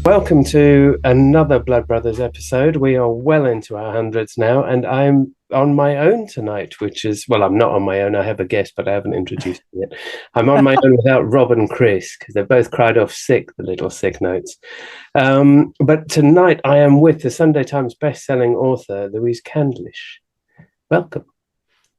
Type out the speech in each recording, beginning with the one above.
Welcome to another Blood Brothers episode. We are well into our hundreds now, and I'm on my own tonight, which is, well, I'm not on my own. I have a guest, but I haven't introduced him yet. I'm on my own without Rob and Chris, because they've both cried off sick, the little sick notes. But tonight I am with the Sunday Times best-selling author, Louise Candlish. Welcome.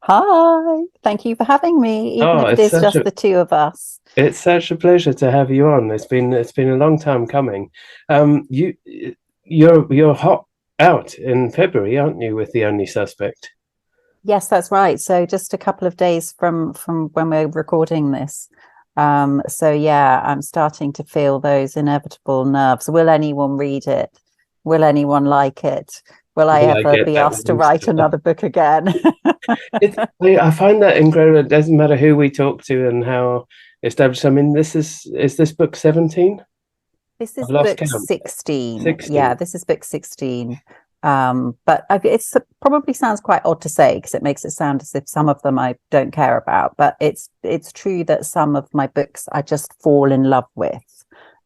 Hi, thank you for having me, even Oh, if it is just the two of us. It's such a pleasure to have you on. It's been a long time coming. You're hot out in February, aren't you, with The Only Suspect? Yes, that's right. So just a couple of days from when we're recording this. So yeah, I'm starting to feel those inevitable nerves. Will anyone read it? Will anyone like it? Will I ever be asked to write another book again? I find that incredible. It doesn't matter who we talk to and how established. I mean, is this book 17? This I've is lost book count. 16. 16. Yeah, this is book 16. But it's probably sounds quite odd to say because it makes it sound as if some of them I don't care about. But it's true that some of my books I just fall in love with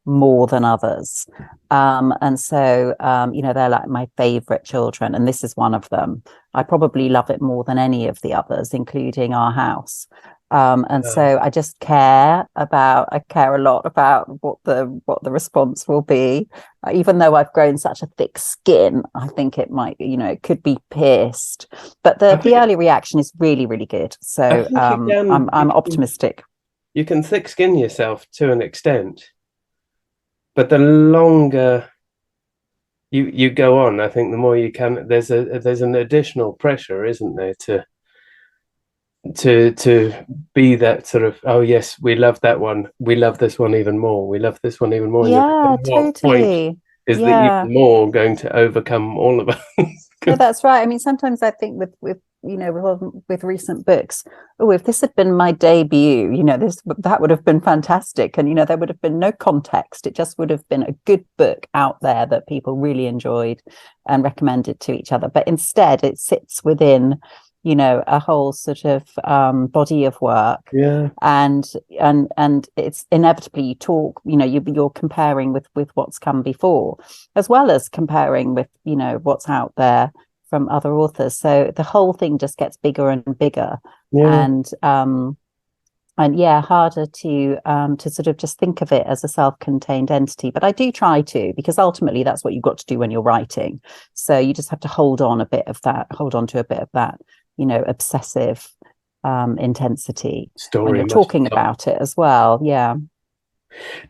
more than others. And so, they're like my favorite children. And this is one of them. I probably love it more than any of the others, including Our House. So I just care a lot about what the response will be. Even though I've grown such a thick skin, I think it might, it could be pierced. But the early reaction is really, really good. So I'm optimistic. You can thick skin yourself to an extent, but the longer you go on, I think the more you can. There's an additional pressure, isn't there, to be that sort of, oh yes, we love that one, we love this one even more, we love this one even more. Yeah, totally. Is that even more going to overcome all of us? No, that's right. I mean, sometimes I think with recent books, oh, if this had been my debut, that would have been fantastic, and there would have been no context. It just would have been a good book out there that people really enjoyed and recommended to each other. But instead, it sits within a whole sort of body of work. Yeah. And it's inevitably you talk, you're comparing with what's come before, as well as comparing with, what's out there from other authors. So the whole thing just gets bigger and bigger. Yeah. And yeah, harder to sort of just think of it as a self-contained entity. But I do try to, because ultimately that's what you've got to do when you're writing. So you just have to hold on to a bit of that, obsessive intensity Story when you're talking about it as well. Yeah.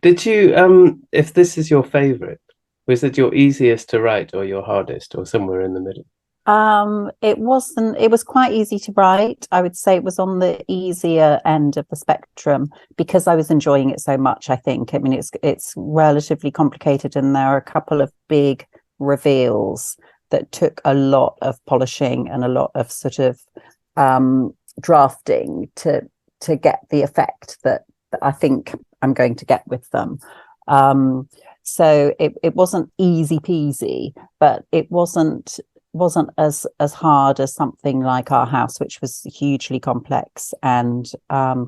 Did you, if this is your favorite, was it your easiest to write or your hardest or somewhere in the middle? It was quite easy to write. I would say it was on the easier end of the spectrum because I was enjoying it so much, I think. I mean, it's relatively complicated and there are a couple of big reveals that took a lot of polishing and a lot of sort of drafting to get the effect that I think I'm going to get with them. So it wasn't easy peasy, but it wasn't as hard as something like Our House, which was hugely complex and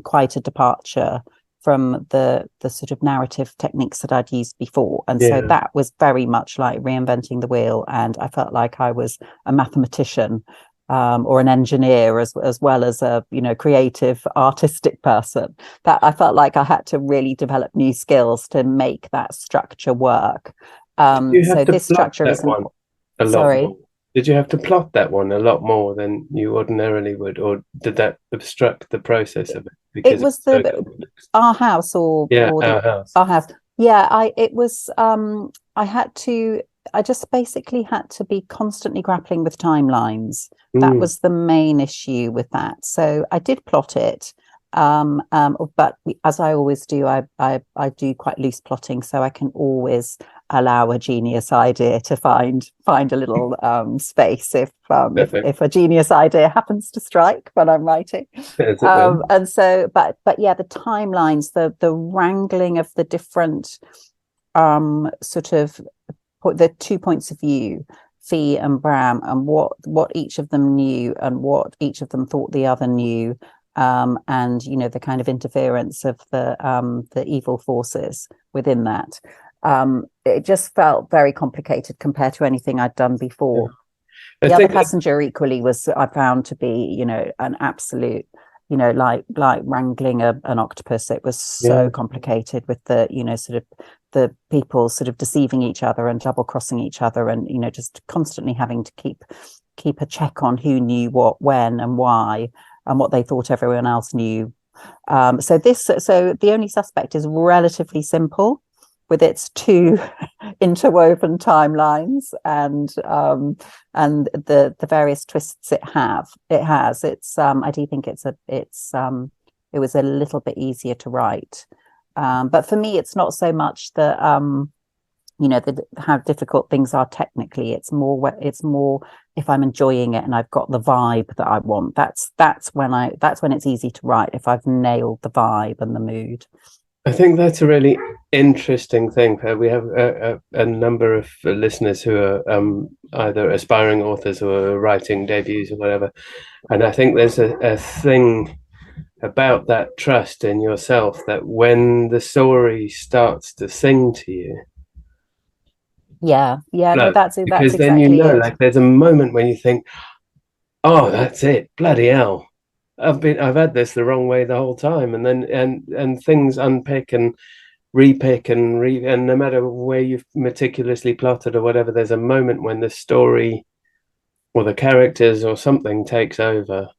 quite a departure from the sort of narrative techniques that I'd used before. And so that was very much like reinventing the wheel. And I felt like I was a mathematician or an engineer as well as a, creative, artistic person. That I felt like I had to really develop new skills to make that structure work. So this structure is sorry. Did you have to plot that one a lot more than you ordinarily would, or did that obstruct the process of it? Because it was Our House Our House. Our House. Yeah, I just basically had to be constantly grappling with timelines. That was the main issue with that. So I did plot it. But as I always do, I do quite loose plotting, so I can always allow a genius idea to find a little space if a genius idea happens to strike when I'm writing. And so, but yeah, the timelines, the wrangling of the different sort of the 2 points of view, Fee and Bram, and what each of them knew and what each of them thought the other knew. And the kind of interference of the evil forces within that. It just felt very complicated compared to anything I'd done Yeah. before. I The other think passenger equally was, I found to be, an absolute, like wrangling an octopus. It was so yeah. complicated with the, sort of the people sort of deceiving each other and double crossing each other, and just constantly having to keep a check on who knew what, when, and why, and what they thought everyone else knew. So the only suspect is relatively simple, with its two interwoven timelines, and the various twists it has. I do think it was a little bit easier to write. But for me, it's not so much that how difficult things are technically. It's more if I'm enjoying it and I've got the vibe that I want. That's when it's easy to write, if I've nailed the vibe and the mood. I think that's a really interesting thing. We have a number of listeners who are either aspiring authors or writing debuts or whatever. And I think there's a thing about that trust in yourself that when the story starts to sing to you, Yeah, no, flow, that's because then you exactly know, it. like there's a moment when you think, oh, that's it, bloody hell. I've had this the wrong way the whole time, and then and things unpick and repick and no matter where you've meticulously plotted or whatever, there's a moment when the story or the characters or something takes over,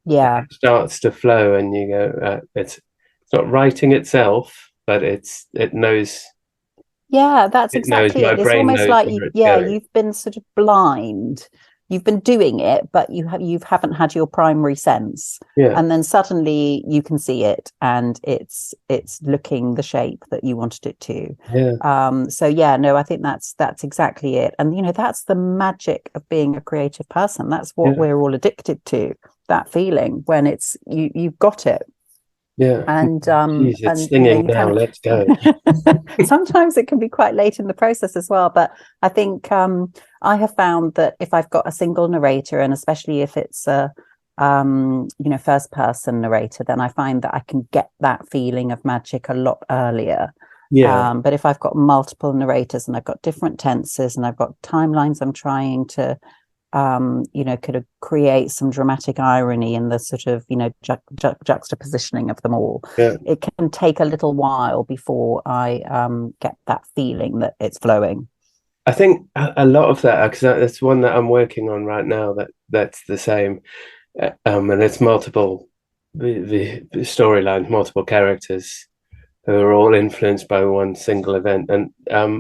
Yeah, it starts to flow, and you go, it's not writing itself, but yeah, that's it knows exactly my it. It's brain almost knows like where it's going. you've been sort of blind. You've been doing it, but you haven't had your primary sense, Yeah, and then suddenly you can see it, and it's looking the shape that you wanted it to. yeah. So yeah, no, I think that's exactly it. And that's the magic of being a creative person. That's what Yeah, we're all addicted to, that feeling when it's you've got it. yeah. and Geez, it's you singing now. kind Let's go. of sometimes it can be quite late in the process as well, but I think I have found that if I've got a single narrator, and especially if it's a first person narrator, then I find that I can get that feeling of magic a lot earlier. Yeah, But if I've got multiple narrators and I've got different tenses and I've got timelines I'm trying to could create some dramatic irony in the sort of, juxtapositioning of them all. yeah. It can take a little while before I get that feeling that it's flowing. I think a lot of that, because that's one that I'm working on right now. That's the same, and it's multiple the storylines, multiple characters who are all influenced by one single event, and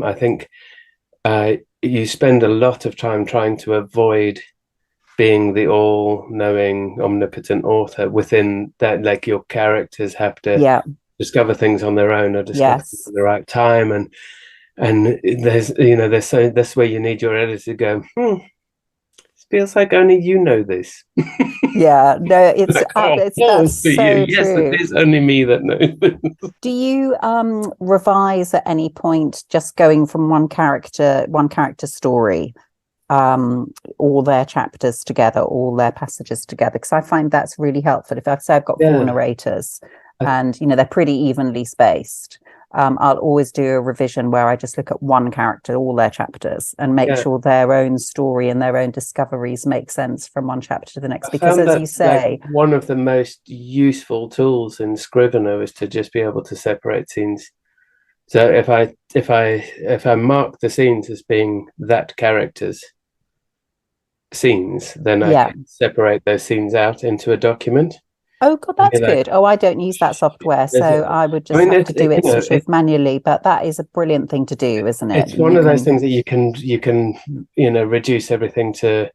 I think you spend a lot of time trying to avoid being the all-knowing, omnipotent author within that. Like your characters have to Yeah. discover things on their own or discover things Yes. at the right time, and that's where you need your editor to go, it feels like only you know this. Yeah. No, Like, oh, it's that's balls to you. so Yes, it true. is only me that knows this. Do you revise at any point, just going from one character story, all their chapters together, all their passages together? Because I find that's really helpful. If I say I've got four Yeah. narrators and they're pretty evenly spaced, I'll always do a revision where I just look at one character, all their chapters, and make Yeah. sure their own story and their own discoveries make sense from one chapter to the next. I Because found as that you like say, one of the most useful tools in Scrivener is to just be able to separate scenes. So if I mark the scenes as being that character's scenes, then I yeah. can separate those scenes out into a document. Oh God, And that's you're like, good. Oh, I don't use that software, there's so I would I just mean, have to do you it know, sort of manually. But that is a brilliant thing to do, isn't it? it's one of those things that you can reduce everything to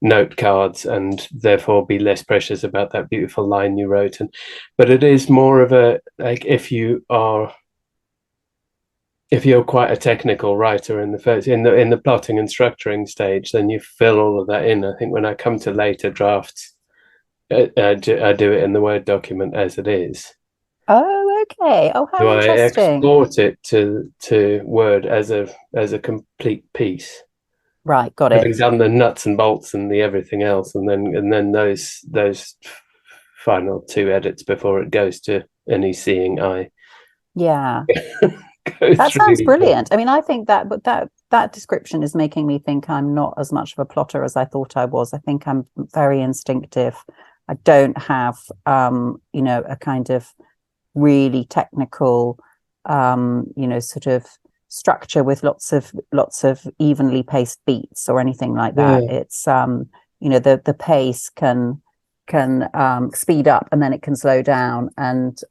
note cards and therefore be less precious about that beautiful line you wrote. And but it is more of a like if you're quite a technical writer in the first in the plotting and structuring stage, then you fill all of that in. I think when I come to later drafts, I do it in the Word document as it is. Oh, okay. Oh, how So I interesting. export it to Word as a complete piece, Right, got it. having done the nuts and bolts and the everything else, and then those final two edits before it goes to any seeing eye. Yeah. go That through sounds each one. brilliant. I mean, I think that description is making me think I'm not as much of a plotter as I thought I was. I think I'm very instinctive. I don't have, a kind of really technical, sort of structure with lots of evenly paced beats or anything like that. Yeah, It's the pace can speed up and then it can slow down, and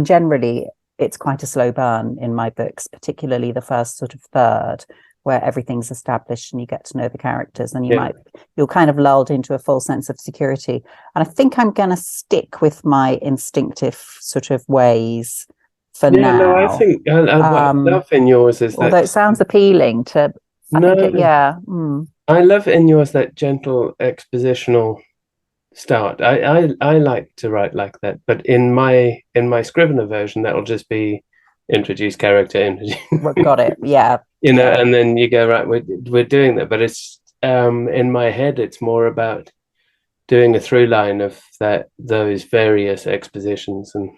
generally it's quite a slow burn in my books, particularly the first sort of third, where everything's established and you get to know the characters, and yeah, you're kind of lulled into a full sense of security. And I think I'm going to stick with my instinctive sort of ways for yeah. No, I now. think what I love in yours is Although that. it sounds appealing to, I think it, No, yeah. I love in yours that gentle expositional start. I like to write like that, but in my Scrivener version, that'll just be introduce character, introduce, Got it. Yeah. Yeah. and then you go right. We're doing that, but it's in my head, it's more about doing a through line of those various expositions, and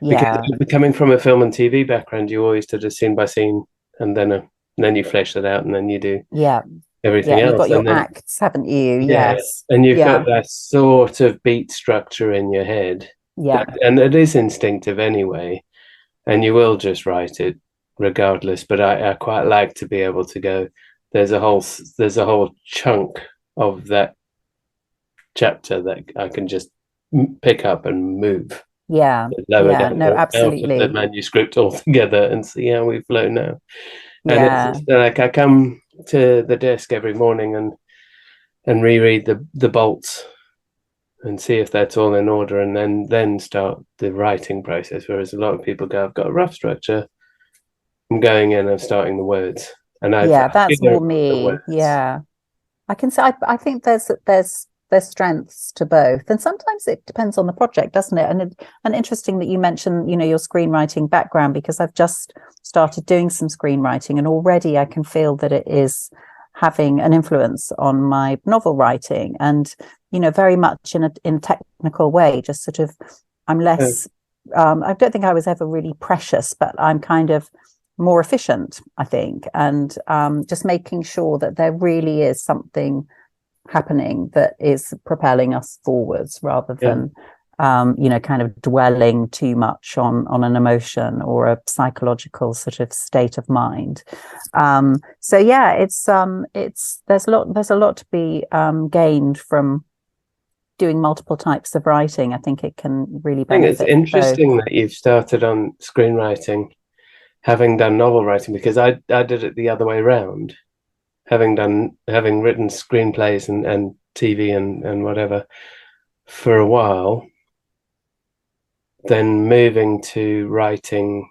because Yeah. coming from a film and TV background, you always did a scene by scene, and then you flesh that out, and then you do Yeah. Yeah. everything And you've else, got your and then acts, haven't you? yeah, Yes. and you've got Yeah. that sort of beat structure in your head, Yeah. and it is instinctive anyway, and you will just write it regardless. But I quite like to be able to go. There's a whole chunk of that chapter that I can just pick up and move Yeah. lower Yeah. down No, or out of the absolutely. manuscript altogether and see how we flow now. And it's Yeah. just like I come to the desk every morning and reread the bolts and see if that's all in order, and then start the writing process. Whereas a lot of people go, I've got a rough structure. I'm going in and starting the words, and I Yeah. That's figure more out the me. words. Yeah. I can say I think there's strengths to both, and sometimes it depends on the project, doesn't it? And interesting that you mentioned, your screenwriting background, because I've just started doing some screenwriting, and already I can feel that it is having an influence on my novel writing, and very much in a technical way. Just sort of, I'm Uh, less. I don't think I was ever really precious, but I'm kind of more efficient, I think, and just making sure that there really is something happening that is propelling us forwards, rather yeah, than kind of dwelling too much on an emotion or a psychological sort of state of mind. So yeah, it's there's a lot to be gained from doing multiple types of writing. I think it can really I think it's benefit both. interesting that you've started on screenwriting, having done novel writing, because I did it the other way around, having written screenplays and TV and whatever for a while, then moving to writing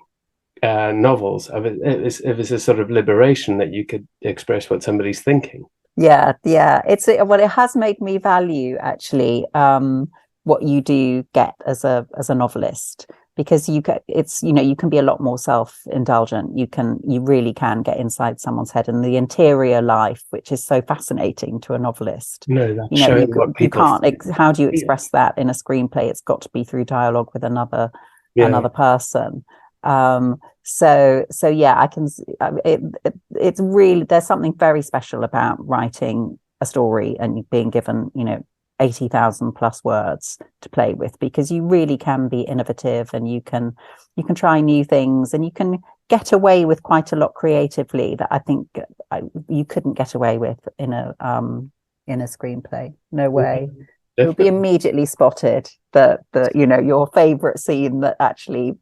novels. It was a sort of liberation that you could express what somebody's thinking. Yeah, yeah. It has made me value actually what you do get as a novelist, because you can be a lot more self-indulgent. You really can get inside someone's head, and the interior life, which is so fascinating to a novelist. No, that's You showing what you people can't think. how do you Yeah, express that in a screenplay? It's got to be through dialogue with yeah, another person. So yeah, it's really, there's something very special about writing a story and being given 80,000 plus words to play with, because you really can be innovative, and you can try new things, and you can get away with quite a lot creatively that I think you couldn't get away with in a screenplay. No way. It will be definitely. immediately spotted that your favorite scene that actually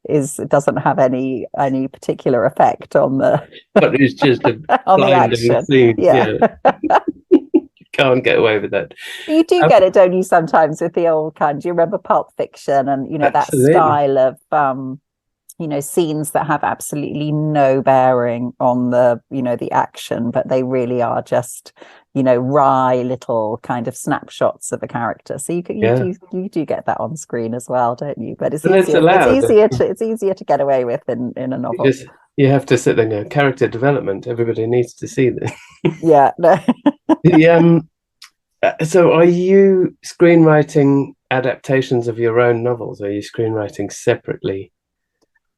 is doesn't have any particular effect on the But it's just a on the blinding action. scene. Yeah. Yeah, can't get away with that. You do Um, get it, don't you, sometimes with the old kind. Do you remember Pulp Fiction, and that absolutely. style of scenes that have absolutely no bearing on the action, but they really are just wry little kind of snapshots of a character. So Yeah, you do get that on screen as well, don't you? But it's and it's easier it's allowed. easier to it's easier to get away with in a You novel. just you have to sit there and go, character development. Everybody needs to see this. Yeah, no. The So are you screenwriting adaptations of your own novels? Are you screenwriting separately?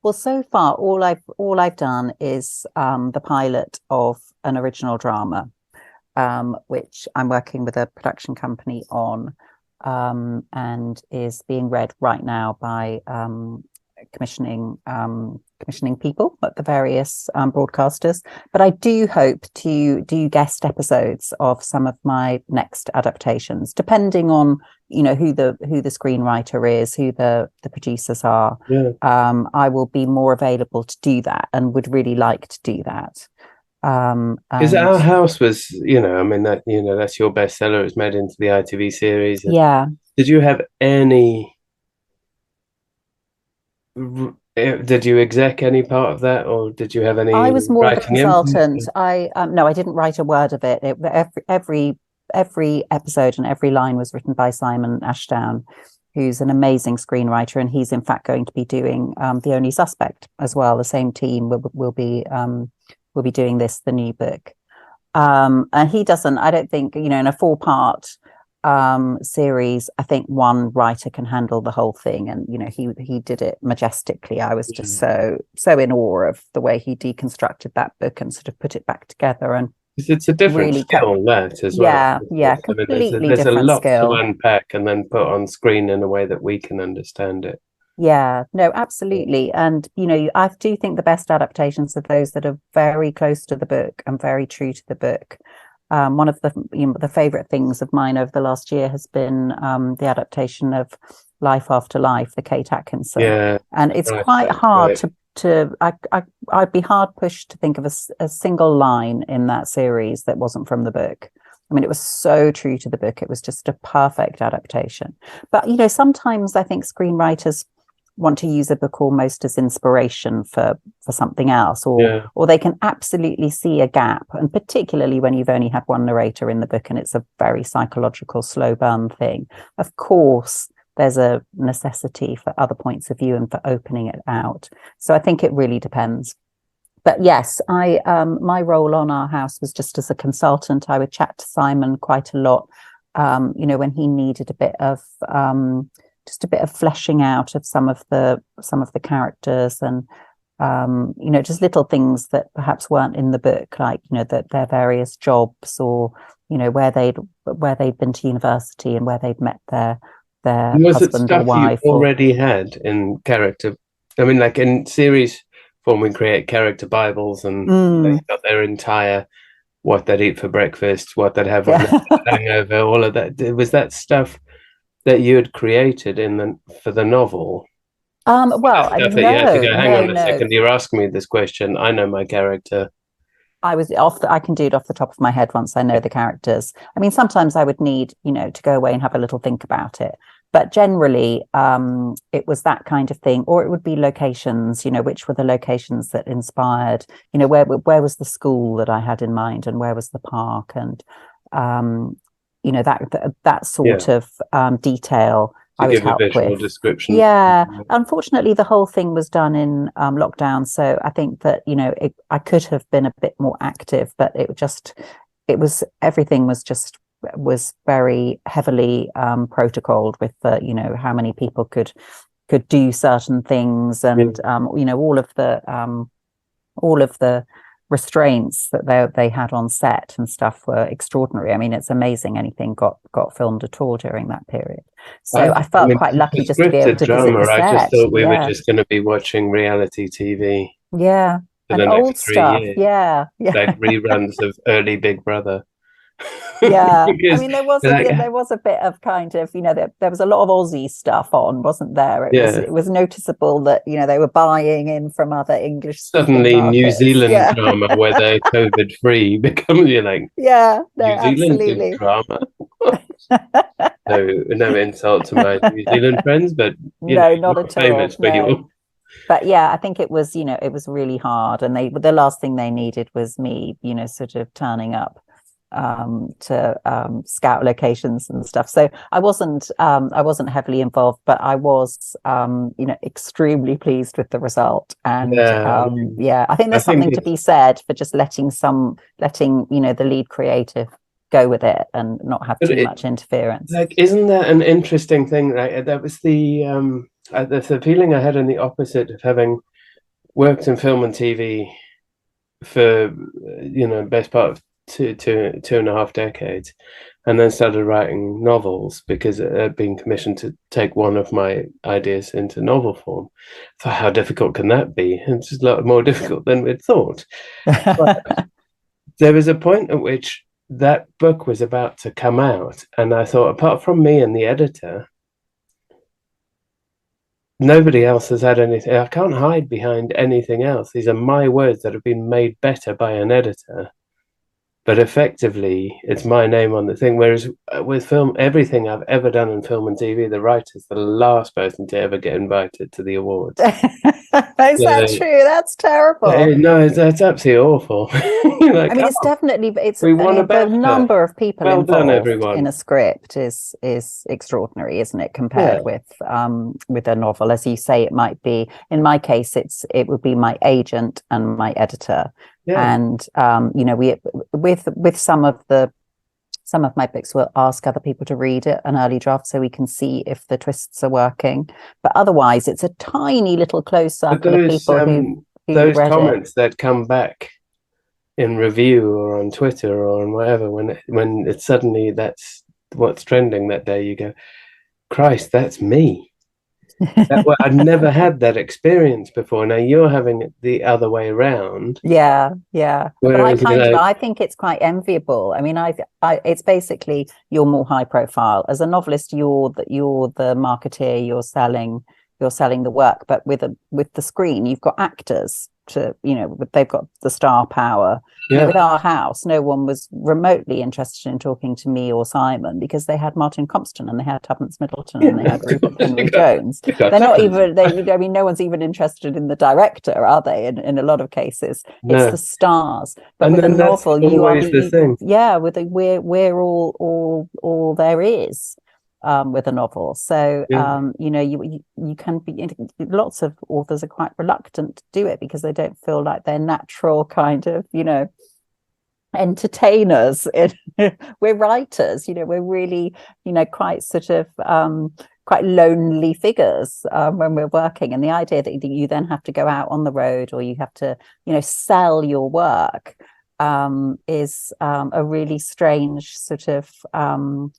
Well, so far, all I've done is the pilot of an original drama, which I'm working with a production company on, and is being read right now by commissioning people at the various broadcasters. But I do hope to do guest episodes of some of my next adaptations, depending on who the screenwriter is, who the producers are. Yeah. I will be more available to do that, and would really like to do that. Because And Our House was, I mean, that's your bestseller. It was made into the ITV series. And yeah, did you have any? Did you exec any part of that, or did you have I any was more of a writing input? consultant. I no, I didn't write a word of it. Every episode and every line was written by Simon Ashdown, who's an amazing screenwriter, and he's in fact going to be doing The Only Suspect as well. The same team will be doing the new book. And he doesn't. I don't think in a 4-part series, I think one writer can handle the whole thing, and he did it majestically. I was just so in awe of the way he deconstructed that book and sort of put it back together, and It's a different really kept, skill, that as well. yeah, I mean, completely there's a different lot to skill. unpack and then put on screen in a way that we can understand it. Yeah, no, absolutely. And I do think the best adaptations are those that are very close to the book and very true to the book. One of the favorite things of mine over the last year has been the adaptation of Life After Life, the Kate Atkinson. Yeah, And it's right, quite hard right. I'd be hard pushed to think of a single line in that series that wasn't from the book. I mean, it was so true to the book. It was just a perfect adaptation. But, sometimes I think screenwriters want to use a book almost as inspiration for something else, or they can absolutely see a gap, and particularly when you've only had one narrator in the book and it's a very psychological slow burn thing. Of course there's a necessity for other points of view and for opening it out. So I think it really depends. But yes, I my role on Our House was just as a consultant. I would chat to Simon quite a lot, when he needed a bit of just a bit of fleshing out of some of the characters, and just little things that perhaps weren't in the book, like that their various jobs, or where they'd been to university and where they'd met their Was it husband or stuff you wife. already had in character? I mean, like in series form, we create character Bibles, and they've got their entire what they'd eat for breakfast, what they'd have when they had a hangover, all of that. Was that stuff that you had created for the novel? Well, I Stuff mean, that you had to no, go, hang no, on a no. second, you're asking me this question. I know my character. I can do it off the top of my head once I know the characters. I mean, sometimes I would need, to go away and have a little think about it. But generally, it was that kind of thing, or it would be locations, which were the locations that inspired, where was the school that I had in mind, and where was the park, and, that sort of detail I would Give a help visual with. description. Yeah, unfortunately, the whole thing was done in lockdown, so I think that I could have been a bit more active, but everything was very heavily protocoled with how many people could do certain things, and all of the restraints that they had on set and stuff were extraordinary. I mean, it's amazing anything got filmed at all during that period. So I felt quite lucky just to be able Scripted to visit drama, the I just set. thought we were Yeah, just going to be watching reality TV yeah, for and the old next three stuff. years, Yeah, like yeah. reruns of early Big Brother. Yeah, I Because, mean, there was a bit of kind of there was a lot of Aussie stuff on, wasn't there? yeah, It was noticeable that they were buying in from other English speaking suddenly New markets. Zealand Yeah, drama where they're COVID free becomes you're like yeah, no, New Zealand do absolutely. drama. No insult to my New Zealand friends, but No, not you're at all. famous for No, your. but yeah, I think it was really hard, and the last thing they needed was me, sort of turning up to scout locations and stuff. So I wasn't heavily involved, but I was extremely pleased with the result. And Yeah, I think I there's think something to be said for just letting the lead creative go with it and not have too much interference. like, isn't that an interesting thing? Right, that was the feeling I had in the opposite of having worked in film and TV for best part of two and a half decades, and then started writing novels because it had been commissioned to take one of my ideas into novel form. So how difficult can that be? It's just a lot more difficult than we'd thought. But there was a point at which that book was about to come out, and I thought, apart from me and the editor, nobody else has had anything. I can't hide behind anything else. These are my words that have been made better by an editor, but effectively it's my name on the thing. Whereas with film, everything I've ever done in film and TV, the writer's the last person to ever get invited to the awards. Is that true? That's terrible. No, that's absolutely awful. I mean, it's definitely, we won a the number of people well done, involved everyone. in a script is extraordinary, isn't it? Compared with a novel, as you say, it might be. In my case, it would be my agent and my editor, and we with some of my books will ask other people to read it, an early draft, so we can see if the twists are working. But otherwise, it's a tiny little close circle of people who those read comments that come back in review or on Twitter or on whatever, when it's suddenly that's what's trending that day, you go, Christ, that's me. I'd never had that experience before. Now you're having it the other way around. Yeah. But I think it's quite enviable. I mean, it's basically you're more high profile. As a novelist, you're the marketeer. You're selling the work. But with the screen, you've got actors to, they've got the star power. With Our House, no one was remotely interested in talking to me or Simon because they had Martin Compston and they had Tuppence Middleton and they had Rupert Henry Jones. They're not even. I mean, no one's even interested in the director, are they? In a lot of cases, it's the stars. But with a novel, you are the thing. Yeah, we're all there is. With a novel, so you can be. Lots of authors are quite reluctant to do it because they don't feel like they're natural kind of entertainers. We're writers, we're really quite sort of quite lonely figures when we're working, and the idea that you then have to go out on the road or you have to sell your work is a really strange sort of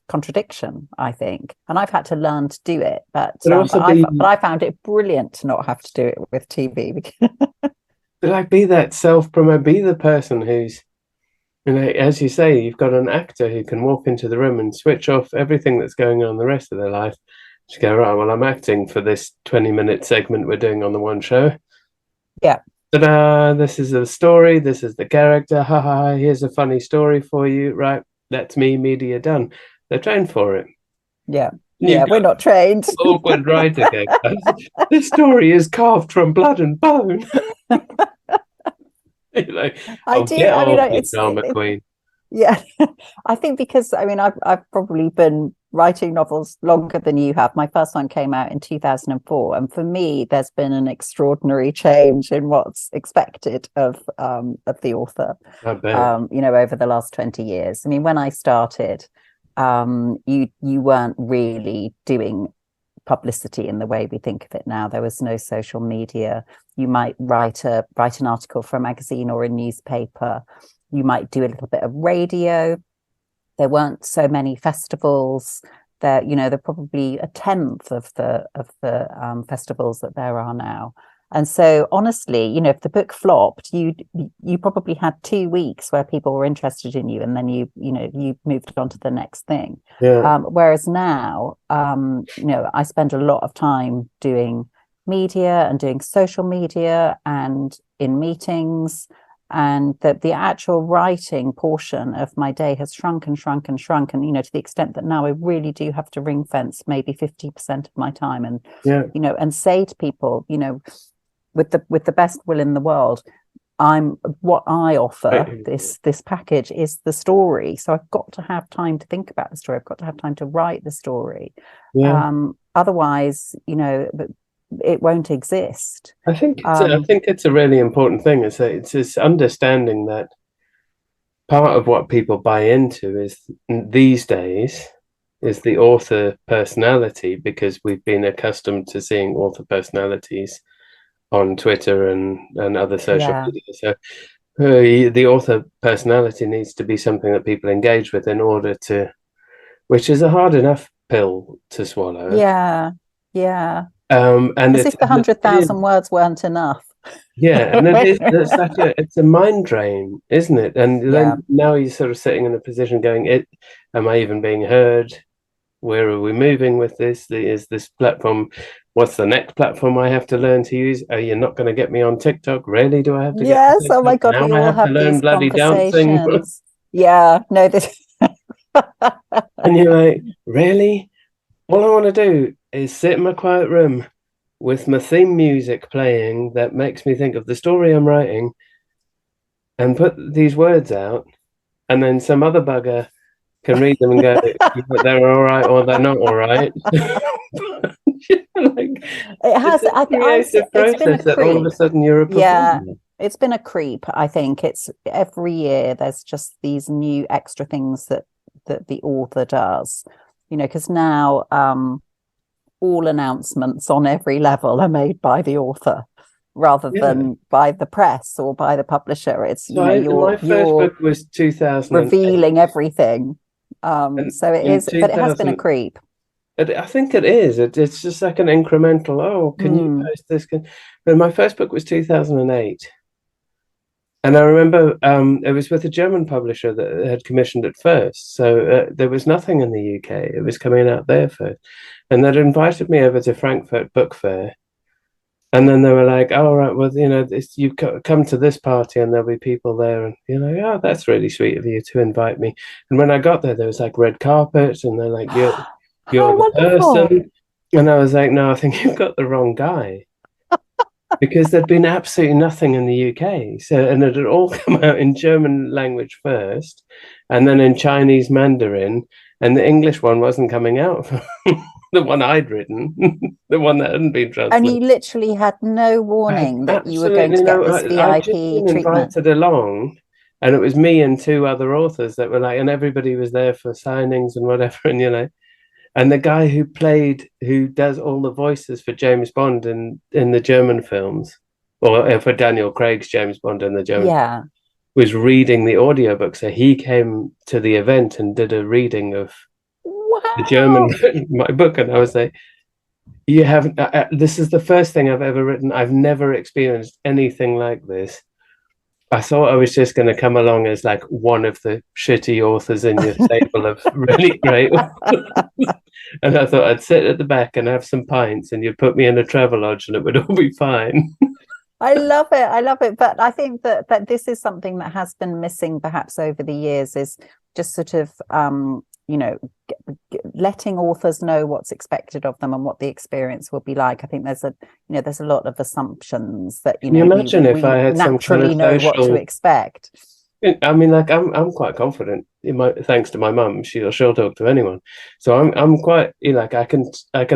contradiction, I think. And I've had to learn to do it, but I found it brilliant to not have to do it with TV. But like, be that self-promote, be the person who's, as you say, you've got an actor who can walk into the room and switch off everything that's going on the rest of their life. Just go, right, well, I'm acting for this 20-minute segment we're doing on the one show. Yeah. Ta-da, this is the story, this is the character, ha ha ha, here's a funny story for you, right? That's me, media done. They're trained for it. Yeah, we're not trained. Awkward writer game. This story is carved from blood and bone. It's drama queen. Yeah, I think because I've probably been writing novels longer than you have. My first one came out in 2004, and for me, there's been an extraordinary change in what's expected of the author. Over the last 20 years. I mean, when I started, you weren't really doing publicity in the way we think of it now. There was no social media. You might write an article for a magazine or a newspaper. You might do a little bit of radio. There weren't so many festivals. They're probably a tenth of the festivals that there are now. And so, honestly, if the book flopped, you probably had 2 weeks where people were interested in you, and then you moved on to the next thing. Yeah. Whereas now, I spend a lot of time doing media and doing social media and in meetings. And that the actual writing portion of my day has shrunk and to the extent that now I really do have to ring fence maybe 50% of my time, and and say to people, with the best will in the world, what I offer, this package is the story. So I've got to have time to think about the story. I've got to have time to write the story. Otherwise, it won't exist. I think it's a really important thing. It's this understanding that part of what people buy into is these days is the author personality, because we've been accustomed to seeing author personalities on Twitter and other social Yeah. media. So the author personality needs to be something that people engage with in order to, which is a hard enough pill to swallow. Yeah. Yeah. And As if the it is, 100,000 words weren't enough. yeah, and it's a mind drain, isn't it? And Yeah. then now you're sort of sitting in a position going, am I even being heard? Where are we moving with this? Is this platform? What's the next platform I have to learn to use? Are you not going to get me on TikTok? Really? Do I have to get on Yes. Oh my TikTok? God, Now we I all have to have learn these bloody dancing. conversations. Yeah. No, this. And you're like, really? All I want to do is sit in my quiet room with my theme music playing that makes me think of the story I'm writing and put these words out, and then some other bugger can read them and go, they're all right or they're not all right. Like, It it's has. a creative It's been a process that all of a creep. sudden you're a Yeah, performer. it's been a creep. I think it's every year there's just these new extra things that the author does. Because now all announcements on every level are made by the author rather Yeah. than by the press or by the publisher. It's So you're my first you're book was 2008. revealing everything. And So it in is, but it has been a 2000, creep. I think it is. It's just like an incremental, oh, can you Mm, post this? But my first book was 2008. And I remember it was with a German publisher that had commissioned it first. So there was nothing in the UK. It was coming out there first. And they'd invited me over to Frankfurt Book Fair. And then they were like, "Oh, right, well, you come to this party and there'll be people there." And you're like, "Oh, that's really sweet of you to invite me." And when I got there was like red carpet and they're like, you're how the wonderful. person. And I was like, "No, I think you've got the wrong guy." Because there'd been absolutely nothing in the UK. So, and it had all come out in German language first, and then in Chinese Mandarin, and the English one wasn't coming out. The one I'd written, the one that hadn't been And you translated. literally had no I had warning that you were going absolutely to get no. this I'd just VIP been treatment. invited along, and it was me and two other authors that were like, and everybody was there for signings and whatever, and and the guy who does all the voices for James Bond in the German films, or for Daniel Craig's James Bond in the German, Yeah. was reading the audiobook. So he came to the event and did a reading of the German Wow. my book, and I was like, you haven't. This is the first thing I've ever written. I've never experienced anything like this. I thought I was just going to come along as like one of the shitty authors in your stable of really great. And I thought I'd sit at the back and have some pints, and you'd put me in a travel lodge, and it would all be fine. I love it. I love it. But I think that this is something that has been missing perhaps over the years is just sort of you know, letting authors know what's expected of them and what the experience will be like. I think there's a lot of assumptions that, Can you imagine if I we had some kind of naturally know what to social? expect. I mean, like I'm quite confident in thanks to my mum. She'll talk to anyone, so I'm quite like I can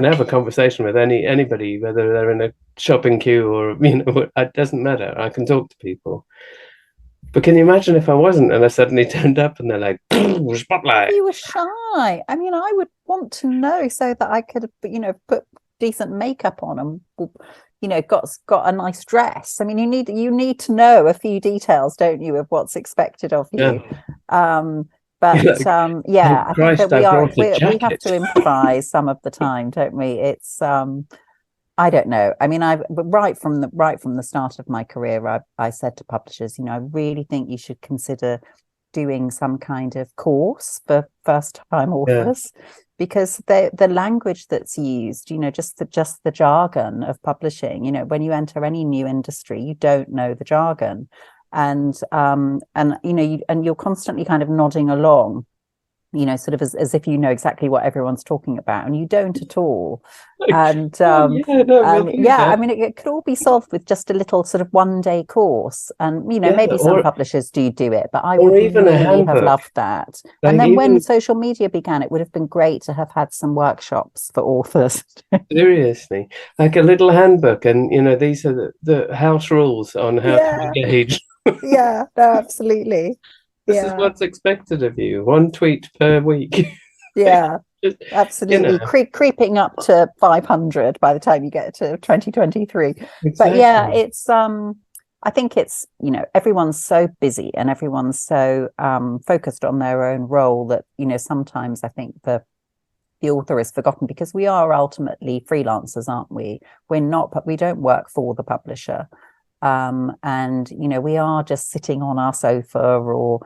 have a conversation with anybody, whether they're in a shopping queue or it doesn't matter. I can talk to people. But can you imagine if I wasn't and I suddenly turned up and they're like, If spotlight? you were shy, I mean, I would want to know so that I could, put decent makeup on and, got a nice dress. I mean, you need to know a few details, don't you, of what's expected of Yeah. you. But Like, yeah, thank I think that Christ I brought a we have jacket. to improvise some of the time, don't we? It's I don't know. I mean, right from the start of my career, I said to publishers, I really think you should consider doing some kind of course for first time Yeah. authors because the language that's used, just the jargon of publishing, when you enter any new industry, you don't know the jargon. And you're constantly kind of nodding along, sort of as if you know exactly what everyone's talking about, and you don't at all. Like, And oh yeah, no, we'll do yeah, I that. mean, it could all be solved with just a little sort of 1 day course. And Yeah, maybe some publishers do it, but I or would even a really have handbook. loved that. And Like then when even social media began, it would have been great to have had some workshops for authors. seriously, like a little handbook, and these are the house rules on how to Yeah, engage. yeah, no, absolutely. This is Yeah, what's expected of you. One tweet per week. yeah. Just, Absolutely. Creeping up to 500 by the time you get to 2023. exactly. But yeah, it's I think it's, everyone's so busy and everyone's so focused on their own role that, sometimes I think the author is forgotten, because we are ultimately freelancers, aren't we? We're not, but we don't work for the publisher. And we are just sitting on our sofa or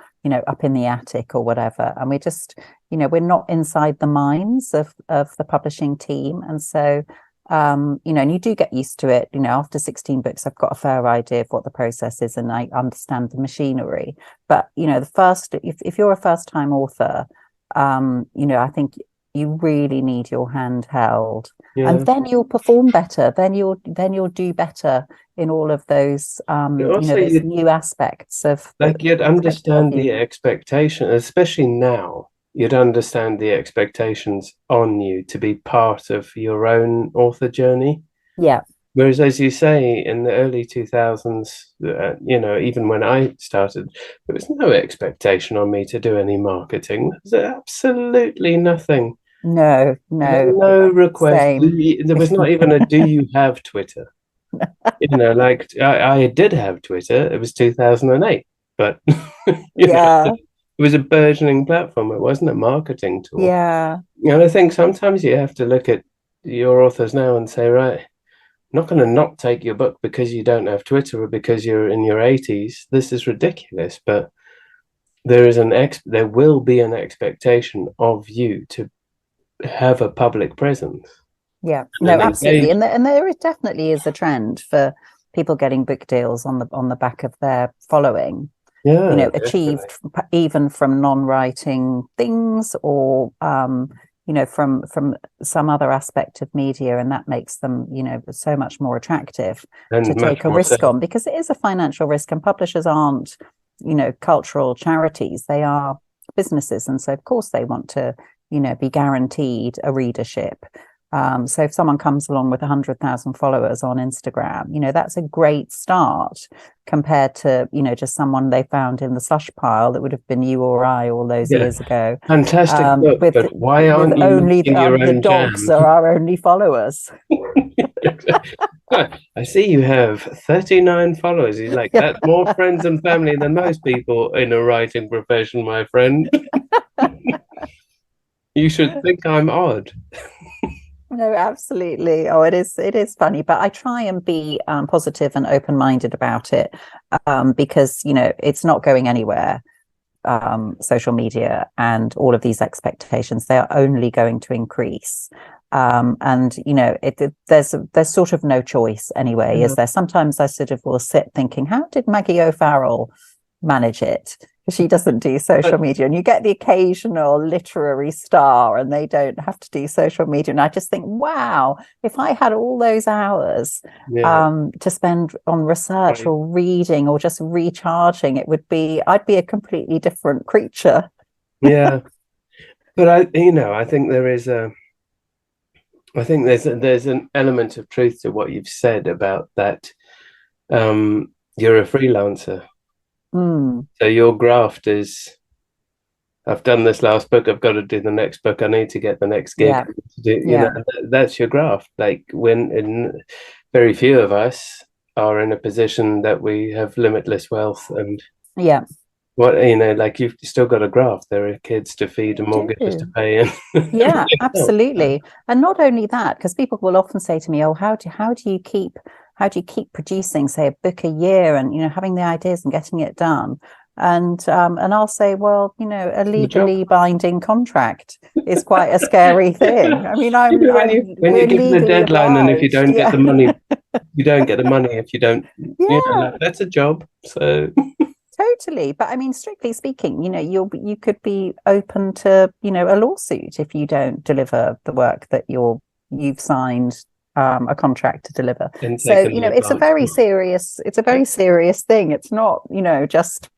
up in the attic or whatever, and we just we're not inside the minds of the publishing team. And so and you do get used to it. After 16 books, I've got a fair idea of what the process is and I understand the machinery. But if you're a first time author, I think you really need your hand held, and then you'll perform better. Then you'll do better in all of those those new aspects of you'd understand the expectation, especially now. You'd understand the expectations on you to be part of your own author journey. Yeah. Whereas, as you say, in the early 2000s, even when I started, there was no expectation on me to do any marketing. There was absolutely nothing. No request. Same. There was not even a "Do you have Twitter?" I did have Twitter. It was 2008, but it was a burgeoning platform. It wasn't a marketing tool. Yeah. And I think sometimes you have to look at your authors now and say, right, I'm not going to not take your book because you don't have Twitter or because you're in your 80s. This is ridiculous. But there will be an expectation of you to have a public presence. Yeah, no, absolutely. And there definitely is a trend for people getting book deals on the back of their following. Yeah, achieved even from non-writing things, or from some other aspect of media, and that makes them so much more attractive to take a risk on, because it is a financial risk, and publishers aren't cultural charities, they are businesses, and so of course they want to be guaranteed a readership. So if someone comes along with 100,000 followers on Instagram, that's a great start compared to, just someone they found in the slush pile that would have been you or I all those years ago. Fantastic book, but why aren't you only the dogs are our only followers? I see you have 39 followers. He's like, that's more friends and family than most people in a writing profession, my friend. You should think I'm odd. No, absolutely. Oh, it is funny, but I try and be positive and open-minded about it, because it's not going anywhere. Social media and all of these expectations, they are only going to increase. And there's sort of no choice anyway, is there? Sometimes I sort of will sit thinking, how did Maggie O'Farrell manage it? She doesn't do social media, and you get the occasional literary star and they don't have to do social media. And I just think, wow, if I had all those hours to spend on research or reading or just recharging, I'd be a completely different creature. Yeah. But I think there's an element of truth to what you've said about that. You're a freelancer. So your graft is, I've done this last book, I've got to do the next book, I need to get the next gig. That's your graft. Like, very few of us are in a position that we have limitless wealth, and you've still got a graft. There are kids to feed and mortgages to pay. And absolutely. And not only that, because people will often say to me, oh, how do you keep producing, say, a book a year, and having the ideas and getting it done? And I'll say, well, a legally binding contract is quite a scary thing. I mean, when you give the deadline, and if you don't get the money, you don't get the money. If you don't, that's a job. So totally. But I mean, strictly speaking, you could be open to a lawsuit if you don't deliver the work that you've signed a contract to deliver. So it's a very serious thing. It's not just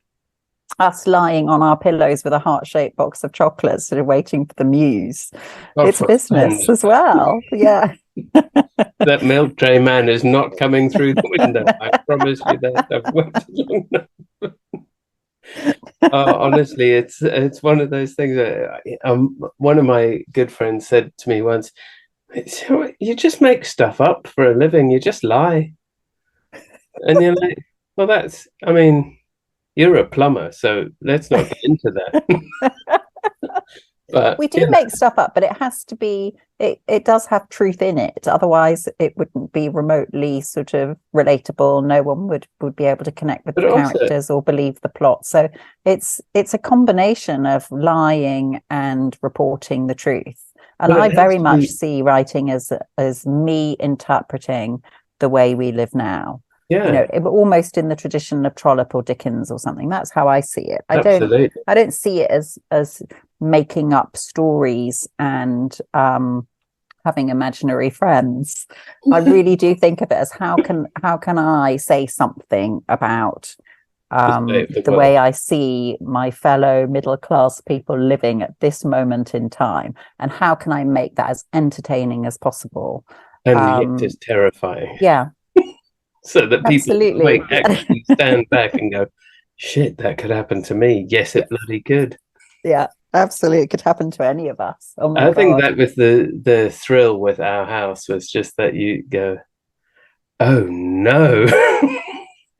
us lying on our pillows with a heart-shaped box of chocolates sort of waiting for the muse. It's business as well. Yeah. That milk tray man is not coming through the window. I promise you that. I've waited long enough. Honestly, it's one of those things that one of my good friends said to me once, you just make stuff up for a living, you just lie. And you're like, well, I mean, you're a plumber, so let's not get into that. But We do make stuff up, but it has to be, it does have truth in it. Otherwise, it wouldn't be remotely sort of relatable. No one would be able to connect with but the also, characters or believe the plot. So it's a combination of lying and reporting the truth. And well, I it has very to much be, see writing as me interpreting the way we live now. You yeah, know, almost in the tradition of Trollope or Dickens or something. That's how I see it. absolutely. I don't see it as making up stories and having imaginary friends. I really do think of it as how can I say something about The state of the the world, way I see my fellow middle class people living at this moment in time, and how can I make that as entertaining as possible? and yet Um, it's terrifying. yeah, So that people like absolutely. actually stand back and go, shit, that could happen to me. Yes, it bloody could. Yeah, absolutely. It could happen to any of us. Oh my I think God. that was the thrill with our house was just that you go, oh no,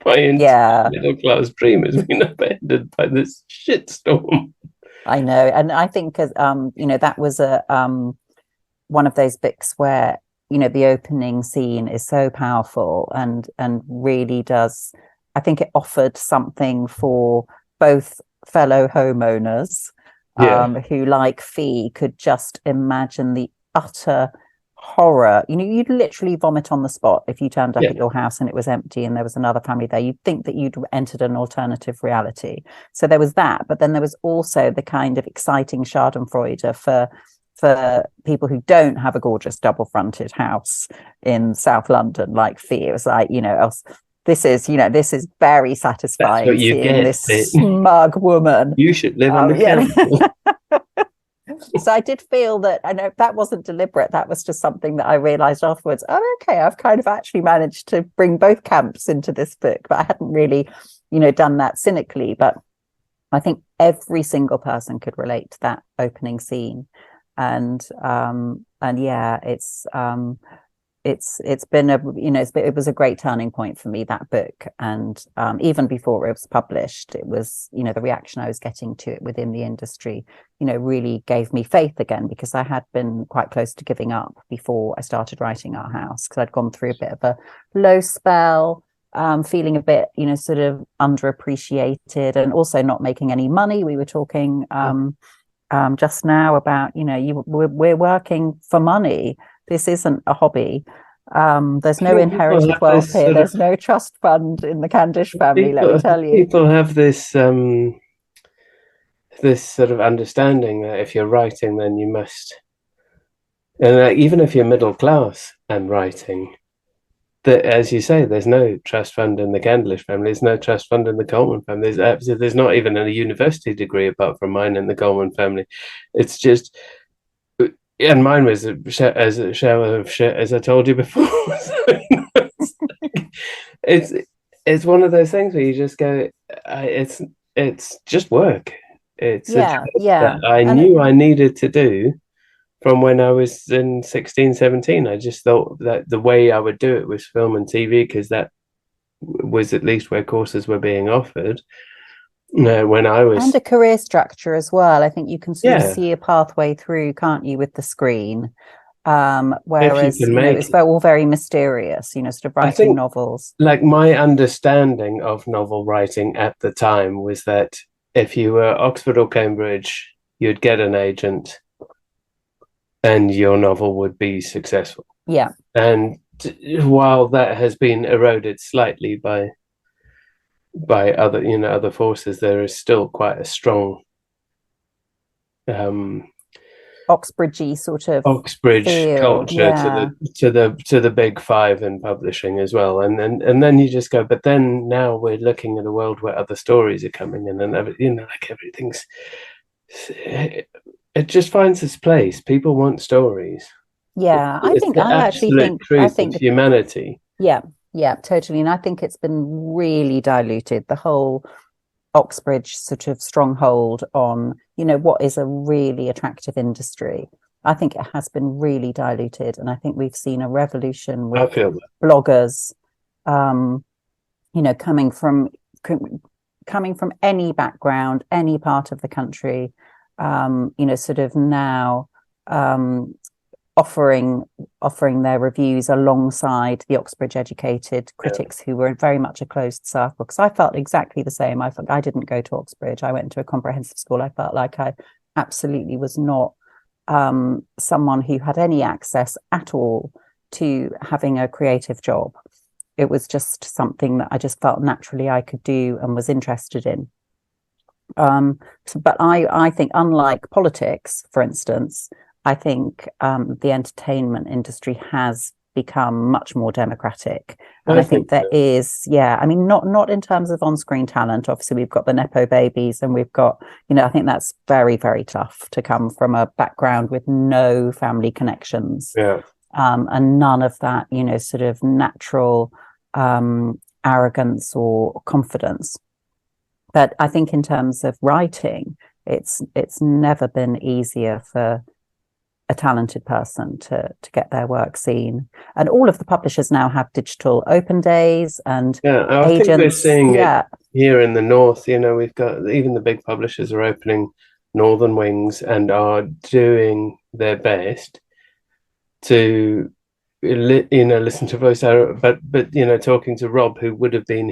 my entire Yeah, middle class dream has been upended by this shitstorm. I know. And I think as you know, that was a one of those books where, you know, the opening scene is so powerful and really does, I think it offered something for both fellow homeowners Yeah, who, like Fee, could just imagine the utter horror. You know, you'd literally vomit on the spot if you turned up yeah, at your house and it was empty and there was another family there. You'd think that you'd entered an alternative reality. So there was that, but then there was also the kind of exciting Schadenfreude for people who don't have a gorgeous double-fronted house in South London, like Fee. It was like, you know, this is very that's what satisfying you seeing get. this smug woman. You should live on the Yeah. council. So I did feel that, I know that wasn't deliberate. That was just something that I realized afterwards. Oh, okay, I've kind of actually managed to bring both camps into this book, but I hadn't really, you know, done that cynically. But I think every single person could relate to that opening scene. And yeah, it's been a, you know, it was a great turning point for me, that book. And even before it was published, it was, you know, the reaction I was getting to it within the industry, you know, really gave me faith again, because I had been quite close to giving up before I started writing Our House, because I'd gone through a bit of a low spell, feeling a bit, you know, sort of underappreciated and also not making any money. We were talking just now about, you know, we're working for money. This isn't a hobby. There's I no think people inherited have wealth this here. sort of There's no trust fund in the Candish family, let me tell you. people have this sort of understanding that if you're writing, then you must, and even if you're middle class and writing, that as you say, there's no trust fund in the Candlish family. There's no trust fund in the Coleman family. There's not even a university degree apart from mine in the Coleman family. It's just, and mine was as a shower of shit, as I told you before. it's it's one of those things where you just go, it's just work. It's a Yeah, job that yeah. I And it, knew I needed to do from when I was in 16, 17. I just thought that the way I would do it was film and TV, because that was at least where courses were being offered. When I and was, a career structure as well. I think you can sort of yeah, see a pathway through, can't you, with the screen? if you Whereas, can you know, make it's it. all very mysterious, you know, sort of I writing think, novels. like, my understanding of novel writing at the time was that if you were Oxford or Cambridge, you'd get an agent and your novel would be successful. Yeah. And while that has been eroded slightly by other, other forces, there is still quite a strong um, Oxbridgey sort of Oxbridge feel. culture to Yeah. the big five in publishing as well. And then you just go, but then now we're looking at a world where other stories are coming in, and like everything's, it just finds its place. People want stories. Yeah. It's the absolute I truth of think humanity. yeah, yeah, totally. And I think it's been really diluted. The whole Oxbridge sort of stronghold on, what is a really attractive industry. I think it has been really diluted, and I think we've seen a revolution with bloggers, coming from any background, any part of the country, sort of now offering their reviews alongside the Oxbridge educated critics who were very much a closed circle. Because I felt exactly the same. I didn't go to Oxbridge. I went to a comprehensive school. I felt like I absolutely was not someone who had any access at all to having a creative job. It was just something that I just felt naturally I could do and was interested in. But I think, unlike politics, for instance, I think the entertainment industry has become much more democratic. And I think there is, I mean, not in terms of on-screen talent. Obviously, we've got the Nepo babies, and we've got, I think that's very, very tough to come from a background with no family connections. And none of that, sort of natural arrogance or confidence. But I think in terms of writing, it's never been easier for a talented person to get their work seen. And all of the publishers now have digital open days and I agents. think we're seeing it here in the north. We've got even the big publishers are opening northern wings and are doing their best to listen to voiceover, but talking to Rob, who would have been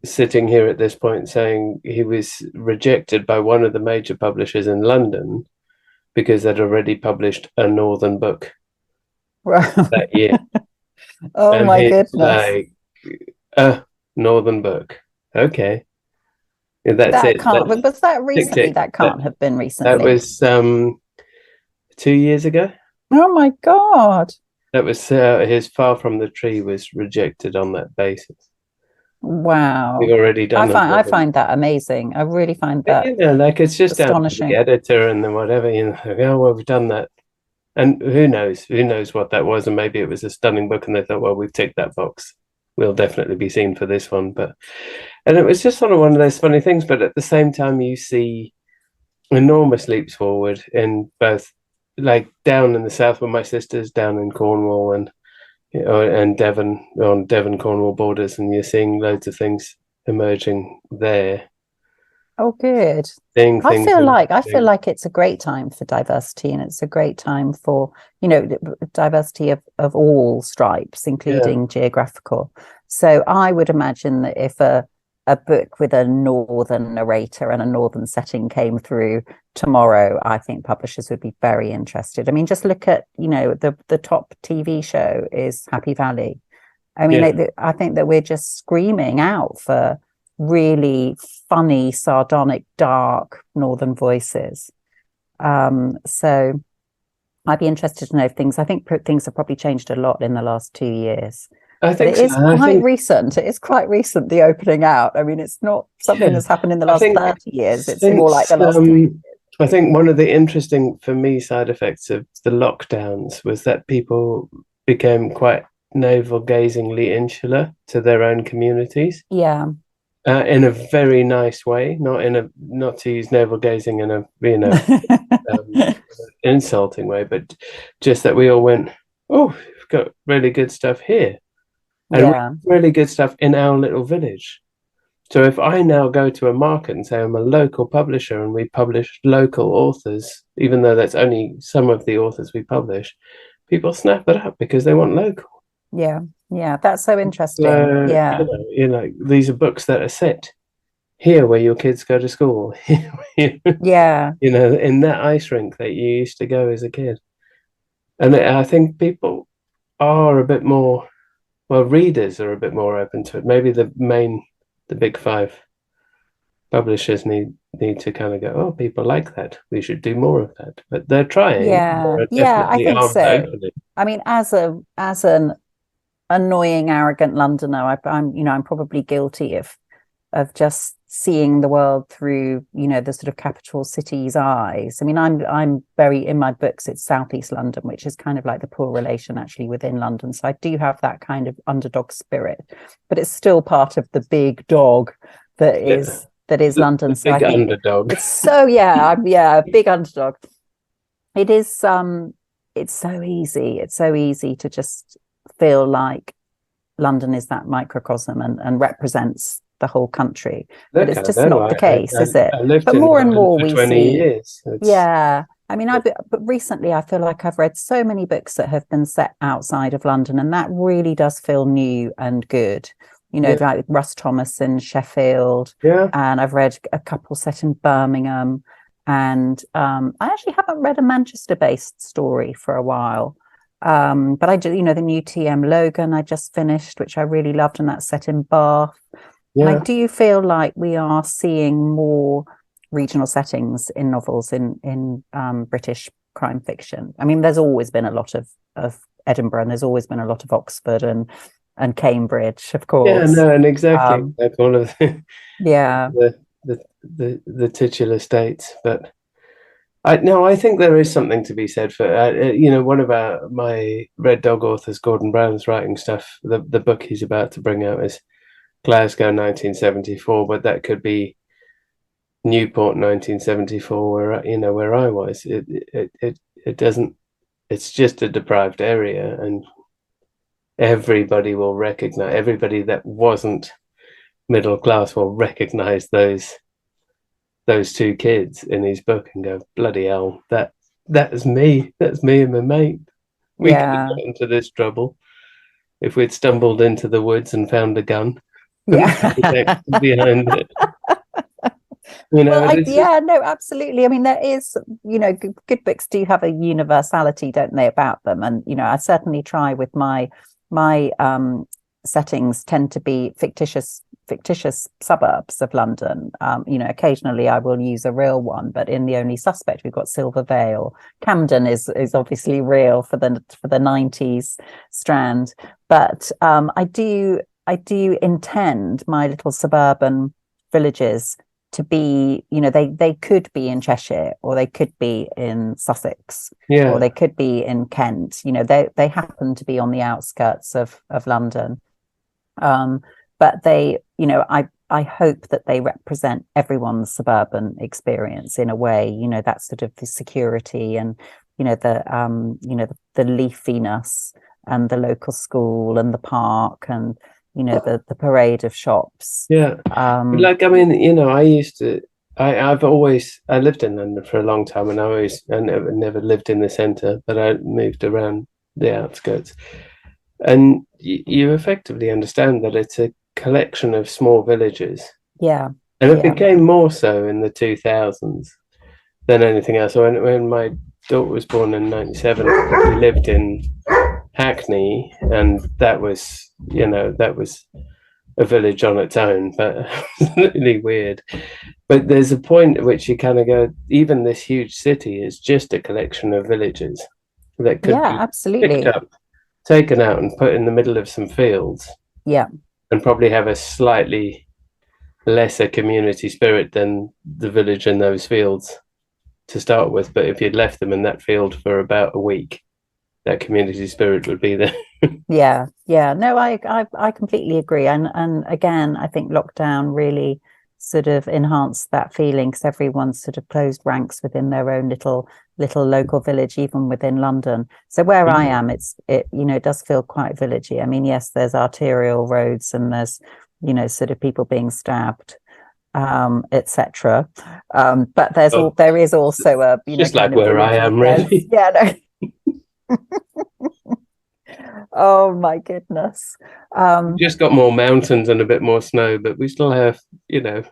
sitting here at this point, saying he was rejected by one of the major publishers in London because they'd already published a northern book that year. Oh, and my goodness! Like, a northern book, okay. That's that it. Can't. Was that recently? That can't have been recently. That was 2 years ago. Oh my God! That was his Far From the Tree was rejected on that basis. Wow. We've already done I find that amazing. I really find that it's just astonishing. Down to the editor and then whatever, well, we've done that. And who knows what that was, and maybe it was a stunning book and they thought, well, we've ticked that box. We'll definitely be seen for this one. And it was just sort of one of those funny things, but at the same time you see enormous leaps forward in both, like down in the south where my sister's down in Cornwall and Devon, on Devon Cornwall borders, and you're seeing loads of things emerging there. Oh, good. I feel like it's a great time for diversity, and it's a great time for diversity of all stripes, including geographical. So I would imagine that if a book with a northern narrator and a northern setting came through tomorrow, I think publishers would be very interested. I mean, just look at the top TV show is Happy Valley. I mean, I think that we're just screaming out for really funny, sardonic, dark northern voices. So I'd be interested to know if things have probably changed a lot in the last 2 years. I think it is quite recent. It is quite recent, the opening out. I mean, it's not something that's happened in the last 30 years. It's more like the last 3 years. I think one of the interesting, for me, side effects of the lockdowns was that people became quite navel-gazingly insular to their own communities. Yeah. In a very nice way, not to use navel-gazing in a insulting way, but just that we all went, oh, we've got really good stuff here. And really good stuff in our little village. So if I now go to a market and say I'm a local publisher and we publish local authors, even though that's only some of the authors we publish, people snap it up because they want local. Yeah, that's so interesting. These are books that are set here where your kids go to school. In that ice rink that you used to go as a kid. And I think people are a bit more, readers are a bit more open to it. Maybe the big five publishers need to kind of go, oh, people like that, we should do more of that. But they're trying. I think so. I mean, as an annoying, arrogant Londoner, I'm probably guilty of just seeing the world through the sort of capital city's eyes. I mean, I'm very, in my books it's Southeast London, which is kind of like the poor relation actually within London, so I do have that kind of underdog spirit, but it's still part of the big dog Yeah. that is London. The So I big think underdog. it's so a big underdog. It is it's so easy. It's so easy to just feel like London is that microcosm and represents the whole country. But Look, it's I just know. not the case, is it? I lived But in more and London more for we 20 see, years. It's yeah. I mean, but recently I feel like I've read so many books that have been set outside of London, and that really does feel new and good. You know, yeah, like Russ Thomas in Sheffield, yeah, and I've read a couple set in Birmingham. And I actually haven't read a Manchester-based story for a while. But I do, you know, the new TM Logan I just finished, which I really loved, and that's set in Bath. And I yeah, do feel like we are seeing more regional settings in novels in British crime fiction. I mean, there's always been a lot of Edinburgh, and there's always been a lot of Oxford and Cambridge, of yeah. course. No, and exactly Um, like all of yeah, the the titular states. But I no, I think there is something to be said for you know, one of my Red Dog authors, Gordon Brown's writing stuff. The book he's about to bring out is Glasgow 1974, but that could be Newport 1974, where you know where I was. It doesn't. It's just a deprived area, and everybody that wasn't middle class will recognize those two kids in his book and go, bloody hell, that's me. That's me and my mate. We could have yeah, got into this trouble if we'd stumbled into the woods and found a gun and yeah. behind it. You know, Well, and it's just yeah, no, absolutely. I mean, there is, you know, good books do have a universality, don't they, about them? And, you know, I certainly try with my settings tend to be fictitious suburbs of London. You know, occasionally I will use a real one, but in The Only Suspect, we've got Silver Vale. Camden is obviously real for the 90s Strand. But I do intend my little suburban villages to be, you know, they could be in Cheshire, or they could be in Sussex, or yeah, they could be in Kent. You know, they happen to be on the outskirts of London. But they, you know, I hope that they represent everyone's suburban experience in a way, you know, that sort of the security and, you know, the leafiness and the local school and the park and, you know, the parade of shops. yeah. But Um, like, I mean, you know, I lived in London for a long time, and I never lived in the centre, but I moved around the outskirts. And you effectively understand that it's a collection of small villages. yeah, And it yeah, became more so in the 2000s than anything else. So when my daughter was born in 97, we lived in Hackney, and that was, you know, that was a village on its own, but really weird. But there's a point at which you kind of go, even this huge city is just a collection of villages that could yeah, be picked absolutely. up, taken out, and put in the middle of some fields, Yeah, and probably have a slightly lesser community spirit than the village in those fields to start with. But if you'd left them in that field for about a week, that community spirit would be there. yeah, yeah. No, I completely agree. And again, I think lockdown really sort of enhanced that feeling because everyone's sort of closed ranks within their own little local village, even within London. So where I am, it you know, it does feel quite villagey. I mean, yes, there's arterial roads and there's, you know, sort of people being stabbed, etc. But Oh, there is also a, you know, just like kind of where I village. am, Yes, really. yeah, no. Oh my goodness. Um, Just got more mountains and a bit more snow, but we still have, you know,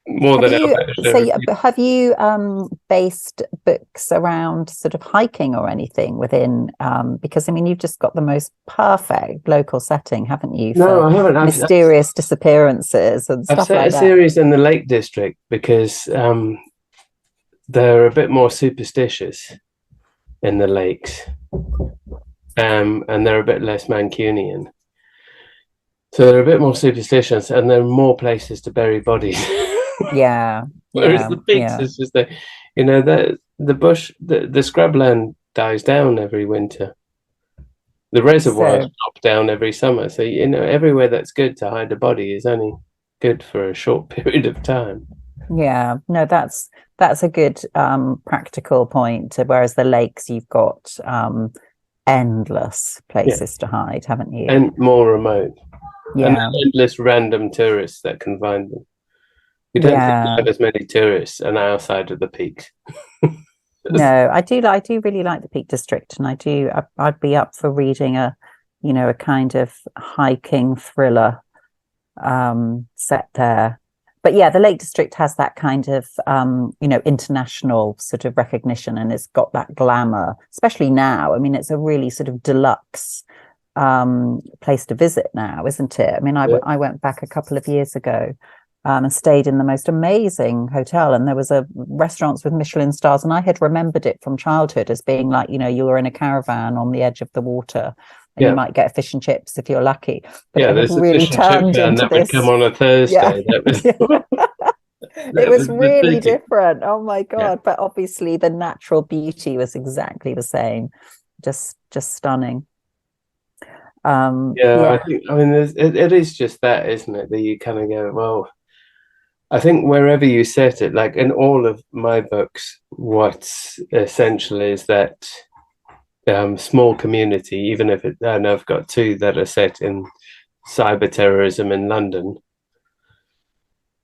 more have than our you fair so share of but have you based books around sort of hiking or anything within because I mean you've just got the most perfect local setting, haven't you, No, for I haven't. mysterious disappearances and I've stuff set a like that? series in the Lake District because they're a bit more superstitious in the lakes, and they're a bit less Mancunian. So they're a bit more superstitious, and there are more places to bury bodies. Yeah, Whereas yeah, the peaks yeah. is just you know, the bush, the scrubland dies down every winter. The reservoirs So drop down every summer. So, you know, everywhere that's good to hide a body is only good for a short period of time. Yeah, no, that's a good practical point. Whereas the lakes, you've got endless Yeah, places to hide, haven't you? and more remote, and Yeah, endless random tourists that can find them. You don't seem to yeah. have as many tourists on our side of the peaks. No, I do really like the Peak District, and I'd be up for reading a kind of hiking thriller set there. But yeah, the Lake District has that kind of international sort of recognition, and it's got that glamour, especially now. I mean, it's a really sort of deluxe place to visit now, isn't it? I mean, Yeah, I went back a couple of years ago and stayed in the most amazing hotel, and there was a restaurants with Michelin stars, and I had remembered it from childhood as being like, you were in a caravan on the edge of the water, and you yeah, might get fish and chips if you're lucky, but yeah. it had There's a really fish and chip turned van into that would come this. on a Yeah. Thursday. That was It that was was the really ticket. different. Oh my Yeah, God. But obviously the natural beauty was exactly the same. Just stunning. yeah. I Yeah. think. I mean, it is just that, isn't it? That you kind of go, well. I think wherever you set it, like in all of my books, what's essential is that small community, even if it, and I've got two that are set in cyber terrorism in London,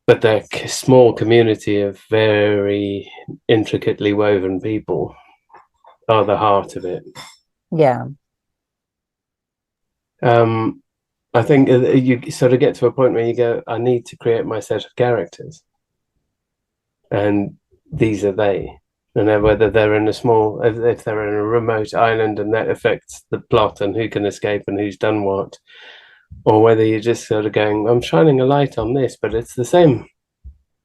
but they're small community of very intricately woven people are the heart of it. Yeah. Um, I think you sort of get to a point where you go, I need to create my set of characters, and these are they. And then whether they're in a small, if they're in a remote island and that affects the plot and who can escape and who's done what, or whether you're just sort of going, I'm shining a light on this, but it's the same I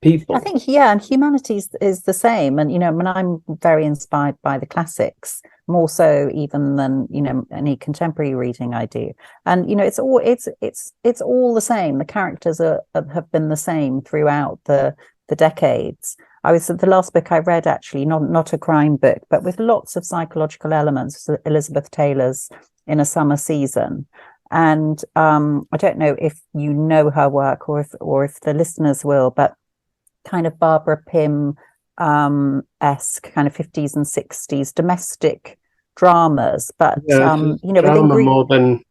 people. think, yeah, and humanity is the same. And, when I'm very inspired by the classics, more so even than, any contemporary reading I do. And, it's all the same. The characters have been the same throughout the decades. I was the last book I read, actually, not a crime book, but with lots of psychological elements, Elizabeth Taylor's In a Summer Season. And I don't know if you know her work, or if the listeners will, but kind of Barbara Pym esque kind of 50s and 60s domestic dramas, but Yeah, it's with drama more than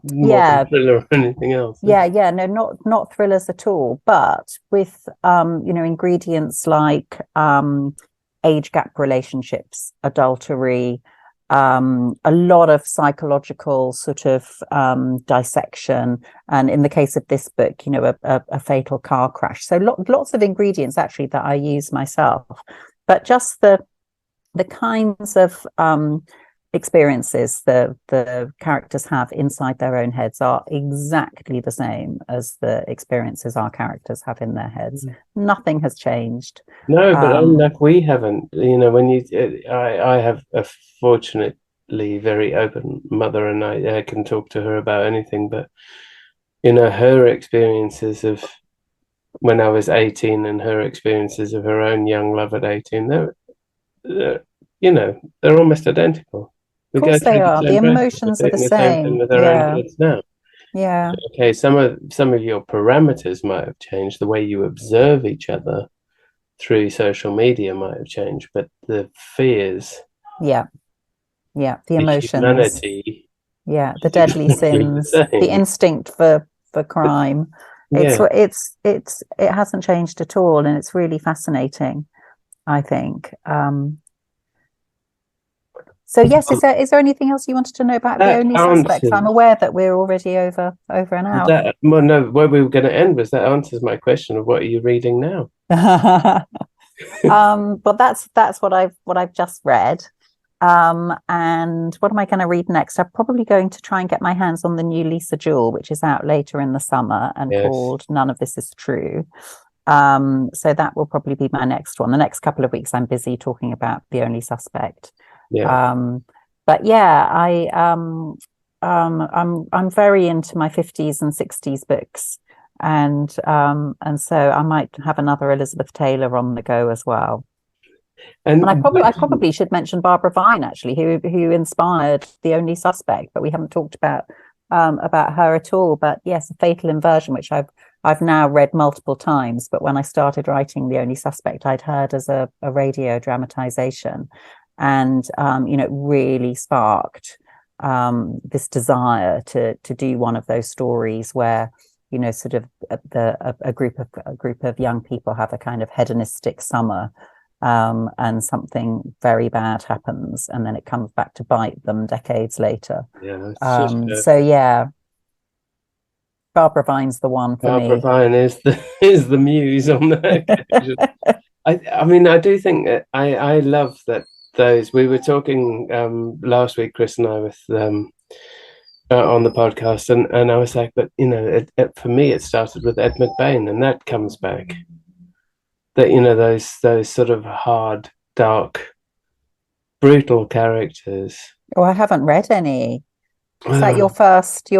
yeah, thriller or anything else. yeah, no, not thrillers at all, but with ingredients like age gap relationships, adultery, a lot of psychological sort of dissection, and in the case of this book, a fatal car crash. So lots of ingredients actually that I use myself, but just the kinds of experiences the characters have inside their own heads are exactly the same as the experiences our characters have in their heads. Nothing has changed. No, but Um, like we haven't, when I have a fortunately very open mother, and I can talk to her about anything, but her experiences of when I was 18 and her experiences of her own young love at 18, they're almost identical. of We go course they through the are. The same process. We're emotions are the doing the same thing same. with our own Yeah, kids now. yeah, Okay, some of your parameters might have changed. The way you observe each other through social media might have changed, but the fears, yeah, yeah. The the emotions. humanity Yeah, the is deadly exactly the sins, the same. instinct for crime. It's Yeah. it hasn't changed at all, and it's really fascinating, I think. So yes, Um, is there anything else you wanted to know about The that Only Suspect? I'm answers aware that we're already over an hour. that. Well, no, where we were going to end was that answers my question of what are you reading now? But that's what I've just read. And what am I going to read next? I'm probably going to try and get my hands on the new Lisa Jewell, which is out later in the summer and Yes. called None of This Is True. So that will probably be my next one. The next couple of weeks, I'm busy talking about The Only Suspect. Yeah. But yeah, I'm very into my 50s and 60s books, and so I might have another Elizabeth Taylor on the go as well. And And I probably should mention Barbara Vine, actually, who inspired The Only Suspect, but we haven't talked about her at all. But yes, A Fatal Inversion, which I've I've now read multiple times, but when I started writing The Only Suspect, I'd heard as a radio dramatization, and it really sparked this desire to do one of those stories where sort of a group of young people have a kind of hedonistic summer, and something very bad happens, and then it comes back to bite them decades later. So yeah, Barbara Vine's the one for me. Barbara Vine is the muse on that occasion. I mean, I do think that I love that those we were talking last week, Chris and I, with on the podcast, and I was like, but for me, it started with Ed McBain, and that comes back. That those sort of hard, dark, brutal characters. Oh, I haven't read any. Is that your first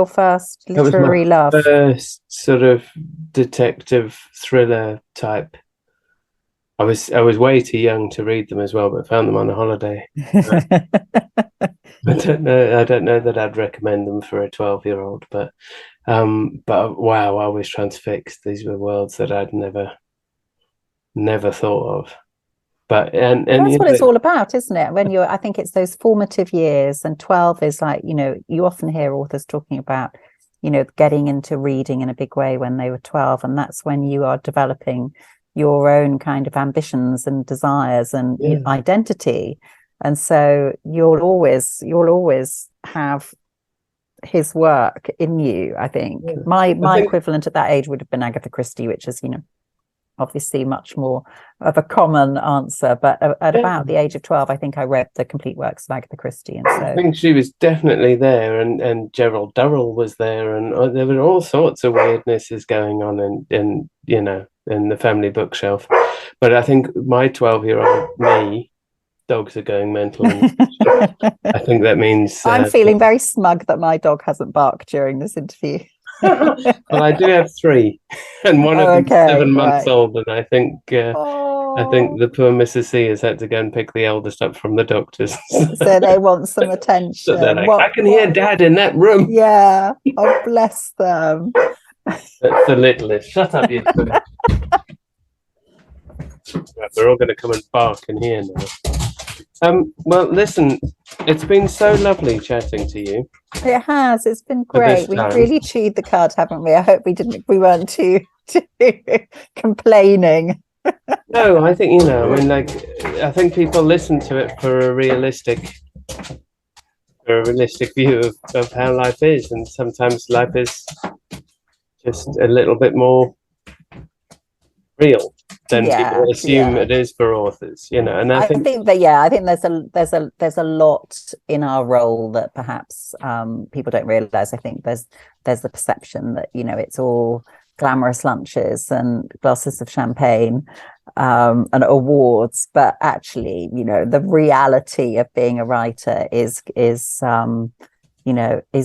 literary love? First sort of detective thriller type. I was way too young to read them as well, but found them on a holiday. I don't know that I'd recommend them for a 12-year-old, but wow, I was transfixed. These were worlds that I'd never thought of. But and that's what it's all about, isn't it? When I think it's those formative years, and 12 is like, you often hear authors talking about, getting into reading in a big way when they were 12, and that's when you are developing your own kind of ambitions and desires and identity. And so you'll always have his work in you, I think. My equivalent at that age would have been Agatha Christie, which is, obviously much more of a common answer, but at about the age of 12, I think I read the complete works of Agatha Christie, and so I think she was definitely there, and Gerald Durrell was there, and there were all sorts of weirdnesses going on in the family bookshelf. But I think my 12-year-old me, dogs are going mental. I think that means I'm feeling very smug that my dog hasn't barked during this interview. Well, I do have 3, and one of them's 7 months old, and I think the poor Mrs. C has had to go and pick the eldest up from the doctors. So they want some attention. So they're like, I can hear Dad in that room. Yeah. Oh, bless them. That's the littlest. Shut up, you two. Right, we're all going to come and bark in here now. Well, listen, it's been so lovely chatting to you. It has. It's been great. We've really chewed the cud, haven't we? I hope we weren't too complaining. No, I think, I think people listen to it for a realistic view of how life is, and sometimes life is just a little bit more real than people assume it is for authors, and I think there's a lot in our role that perhaps people don't realize. I think there's the perception that it's all glamorous lunches and glasses of champagne and awards, but actually the reality of being a writer is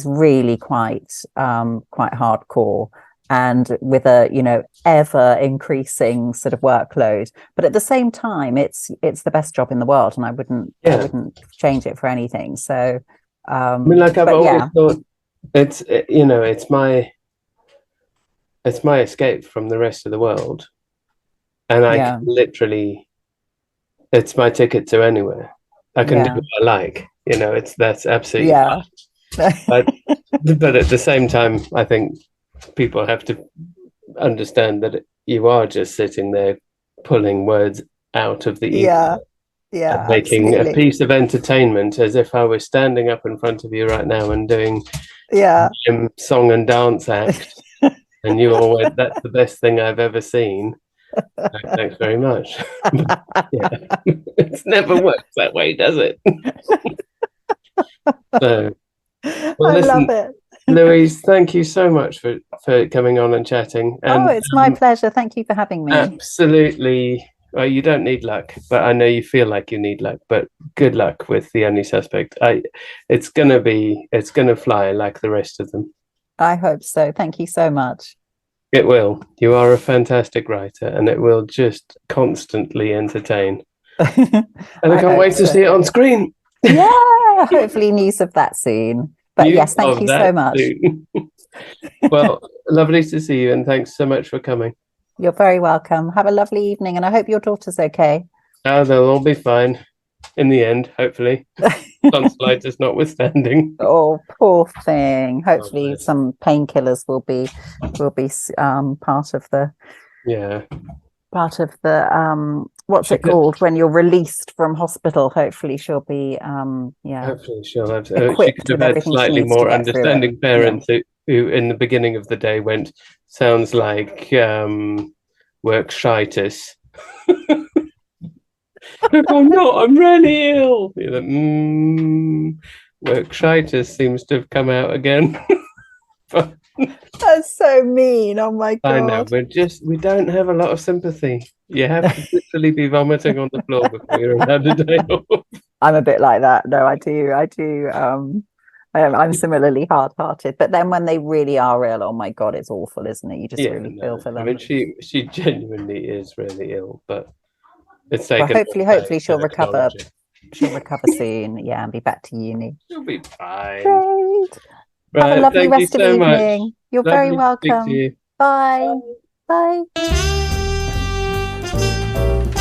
really quite hardcore, and with a ever increasing sort of workload. But at the same time, it's the best job in the world, and I wouldn't change it for anything. So I've always thought it's my escape from the rest of the world, and I can literally, it's my ticket to anywhere. I can do what I like. That's absolutely fine. But at the same time, I think people have to understand that you are just sitting there pulling words out of the ether, making a piece of entertainment, as if I was standing up in front of you right now and doing song and dance act, and you all went, "That's the best thing I've ever seen." Thanks very much. It's never worked that way, does it? So, well, listen, I love it. Louise, thank you so much for coming on and chatting. And, it's my pleasure. Thank you for having me. Absolutely. Well, you don't need luck, but I know you feel like you need luck. But good luck with The Only Suspect. It's gonna fly like the rest of them. I hope so. Thank you so much. It will. You are a fantastic writer, and it will just constantly entertain. And I can't wait to see it on screen. Yeah, hopefully news of that soon. But You yes, thank of you so that much. soon. Well, lovely to see you, and thanks so much for coming. You're very welcome. Have a lovely evening, and I hope your daughter's okay. Oh, they'll all be fine in the end, hopefully. Tonsillitis notwithstanding. Oh, poor thing. Oh, Hopefully, bless. some painkillers will be Yeah. part of the what's She it could, called when you're released from hospital. Hopefully, she'll be yeah hopefully she'll have, she could equipped have with had everything she slightly needs to more get through it. understanding Yeah. parents who in the beginning of the day went, sounds like workshitis. I'm not, I'm really ill. You're like, workshitis seems to have come out again. But That's so mean. Oh my I know, God. we don't have a lot of sympathy. You have to literally be vomiting on the floor before you're allowed a day off. I'm a bit like that. No, I do. I do. I'm similarly hard-hearted. But then when they really are ill, oh my God, it's awful, isn't it? You just Yeah, really feel no. for I mean, them. she genuinely is really ill, but it's Well, taken all day hopefully to she'll recover. acknowledge it. She'll recover soon. Yeah, and be back to uni. She'll be fine. Great. Have a Right, lovely thank you rest of so much. evening. You're very Lovely to speak to welcome. you. Bye. Bye. Bye.